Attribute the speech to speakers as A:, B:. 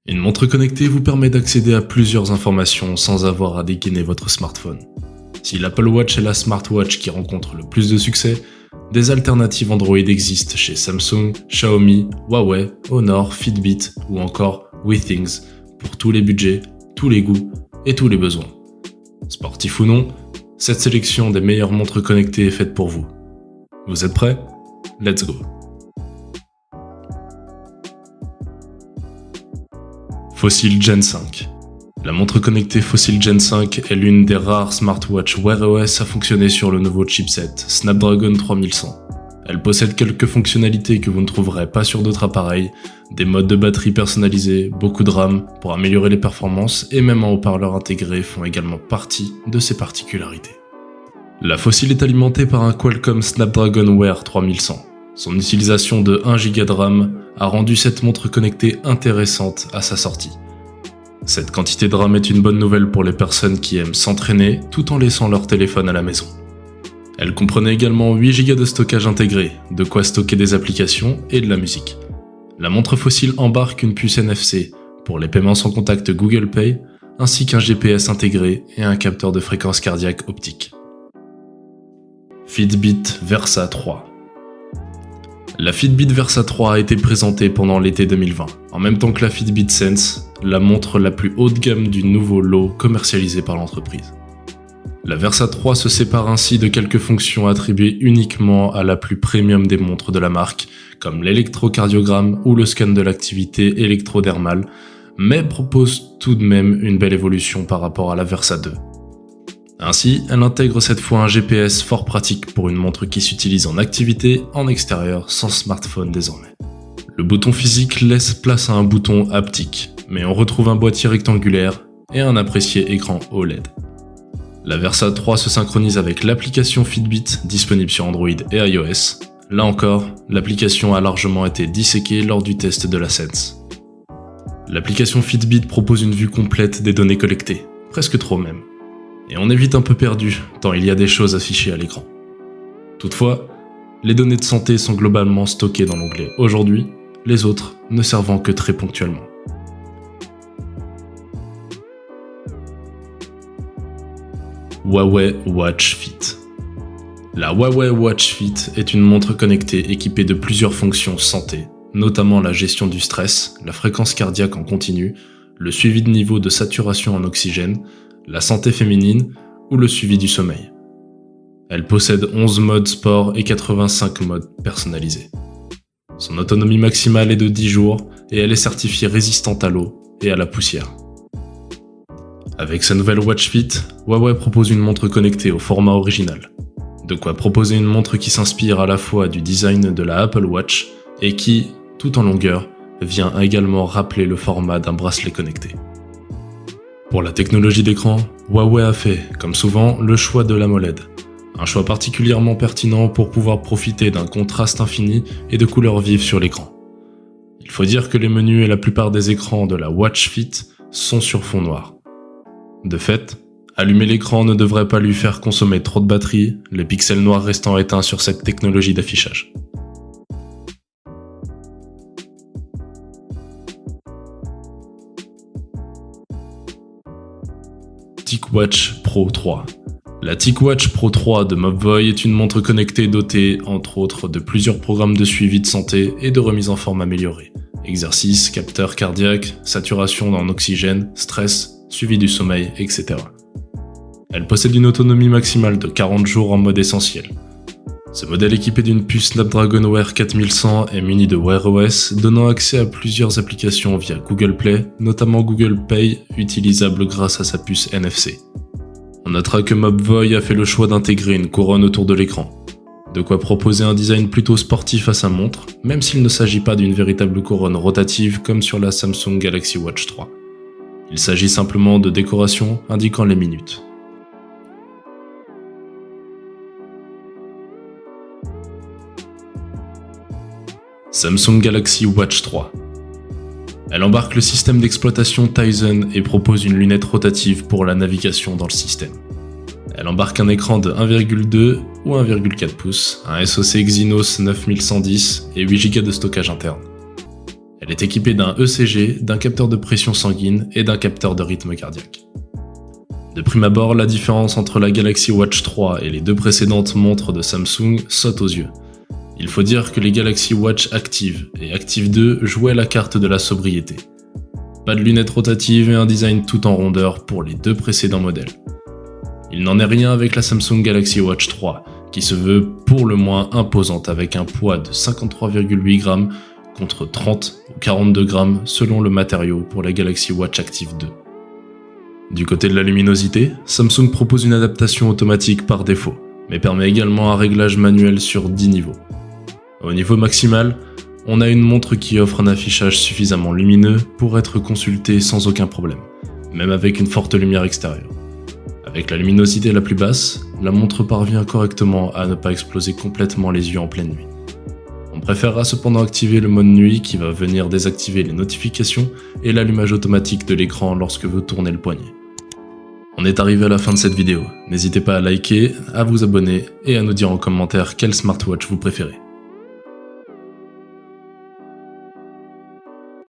A: Une montre connectée vous permet d'accéder à plusieurs informations sans avoir à dégainer votre smartphone. Si l'Apple Watch est la smartwatch qui rencontre le plus de succès, des alternatives Android existent chez Samsung, Xiaomi, Huawei, Honor, Fitbit ou encore WeThings pour tous les budgets, tous les goûts et tous les besoins. Sportif ou non, cette sélection des meilleures montres connectées est faite pour vous. Vous êtes prêts? Let's go! Fossil Gen 5. La montre connectée Fossil Gen 5 est l'une des rares smartwatches Wear OS à fonctionner sur le nouveau chipset Snapdragon 3100. Elle possède quelques fonctionnalités que vous ne trouverez pas sur d'autres appareils, des modes de batterie personnalisés, beaucoup de RAM pour améliorer les performances et même un haut-parleur intégré font également partie de ses particularités. La Fossil est alimentée par un Qualcomm Snapdragon Wear 3100. Son utilisation de 1 Go de RAM a rendu cette montre connectée intéressante à sa sortie. Cette quantité de RAM est une bonne nouvelle pour les personnes qui aiment s'entraîner tout en laissant leur téléphone à la maison. Elle comprenait également 8 Go de stockage intégré, de quoi stocker des applications et de la musique. La montre Fossil embarque une puce NFC pour les paiements sans contact Google Pay, ainsi qu'un GPS intégré et un capteur de fréquence cardiaque optique. Fitbit Versa 3. La Fitbit Versa 3 a été présentée pendant l'été 2020, en même temps que la Fitbit Sense, la montre la plus haut de gamme du nouveau lot commercialisé par l'entreprise. La Versa 3 se sépare ainsi de quelques fonctions attribuées uniquement à la plus premium des montres de la marque, comme l'électrocardiogramme ou le scan de l'activité électrodermale, mais propose tout de même une belle évolution par rapport à la Versa 2. Ainsi, elle intègre cette fois un GPS fort pratique pour une montre qui s'utilise en activité, en extérieur, sans smartphone désormais. Le bouton physique laisse place à un bouton haptique, mais on retrouve un boîtier rectangulaire et un apprécié écran OLED. La Versa 3 se synchronise avec l'application Fitbit disponible sur Android et iOS. Là encore, l'application a largement été disséquée lors du test de la Sense. L'application Fitbit propose une vue complète des données collectées, presque trop même. Et on est vite un peu perdu, tant il y a des choses affichées à l'écran. Toutefois, les données de santé sont globalement stockées dans l'onglet « Aujourd'hui », les autres ne servant que très ponctuellement. Huawei Watch Fit. La Huawei Watch Fit est une montre connectée équipée de plusieurs fonctions santé, notamment la gestion du stress, la fréquence cardiaque en continu, le suivi de niveau de saturation en oxygène, la santé féminine ou le suivi du sommeil. Elle possède 11 modes sport et 85 modes personnalisés. Son autonomie maximale est de 10 jours et elle est certifiée résistante à l'eau et à la poussière. Avec sa nouvelle Watch Fit, Huawei propose une montre connectée au format original. De quoi proposer une montre qui s'inspire à la fois du design de la Apple Watch et qui, tout en longueur, vient également rappeler le format d'un bracelet connecté. Pour la technologie d'écran, Huawei a fait, comme souvent, le choix de l'AMOLED. Un choix particulièrement pertinent pour pouvoir profiter d'un contraste infini et de couleurs vives sur l'écran. Il faut dire que les menus et la plupart des écrans de la Watch Fit sont sur fond noir. De fait, allumer l'écran ne devrait pas lui faire consommer trop de batterie, les pixels noirs restant éteints sur cette technologie d'affichage. TicWatch Pro 3. La TicWatch Pro 3 de Mobvoi est une montre connectée dotée, entre autres, de plusieurs programmes de suivi de santé et de remise en forme améliorée. Exercice, capteur cardiaque, saturation en oxygène, stress, suivi du sommeil, etc. Elle possède une autonomie maximale de 40 jours en mode essentiel. Ce modèle équipé d'une puce Snapdragon Wear 4100 est muni de Wear OS, donnant accès à plusieurs applications via Google Play, notamment Google Pay, utilisable grâce à sa puce NFC. On notera que Mobvoi a fait le choix d'intégrer une couronne autour de l'écran. De quoi proposer un design plutôt sportif à sa montre, même s'il ne s'agit pas d'une véritable couronne rotative comme sur la Samsung Galaxy Watch 3. Il s'agit simplement de décoration indiquant les minutes. Samsung Galaxy Watch 3. Elle embarque le système d'exploitation Tizen et propose une lunette rotative pour la navigation dans le système. Elle Elle embarque un écran de 1,2 ou 1,4 pouces, un SoC Exynos 9110 et 8 Go de stockage interne. Elle est équipée d'un ECG, d'un capteur de pression sanguine et d'un capteur de rythme cardiaque. De prime abord, la différence entre la Galaxy Watch 3 et les deux précédentes montres de Samsung saute aux yeux. Il faut dire que les Galaxy Watch Active et Active 2 jouaient la carte de la sobriété. Pas de lunettes rotatives et un design tout en rondeur pour les deux précédents modèles. Il n'en est rien avec la Samsung Galaxy Watch 3, qui se veut pour le moins imposante avec un poids de 53,8 grammes contre 30 ou 42 grammes selon le matériau pour la Galaxy Watch Active 2. Du côté de la luminosité, Samsung propose une adaptation automatique par défaut, mais permet également un réglage manuel sur 10 niveaux. Au niveau maximal, on a une montre qui offre un affichage suffisamment lumineux pour être consulté sans aucun problème, même avec une forte lumière extérieure. Avec la luminosité la plus basse, la montre parvient correctement à ne pas exploser complètement les yeux en pleine nuit. On préférera cependant activer le mode nuit qui va venir désactiver les notifications et l'allumage automatique de l'écran lorsque vous tournez le poignet. On est arrivé à la fin de cette vidéo, n'hésitez pas à liker, à vous abonner et à nous dire en commentaire quel smartwatch vous préférez.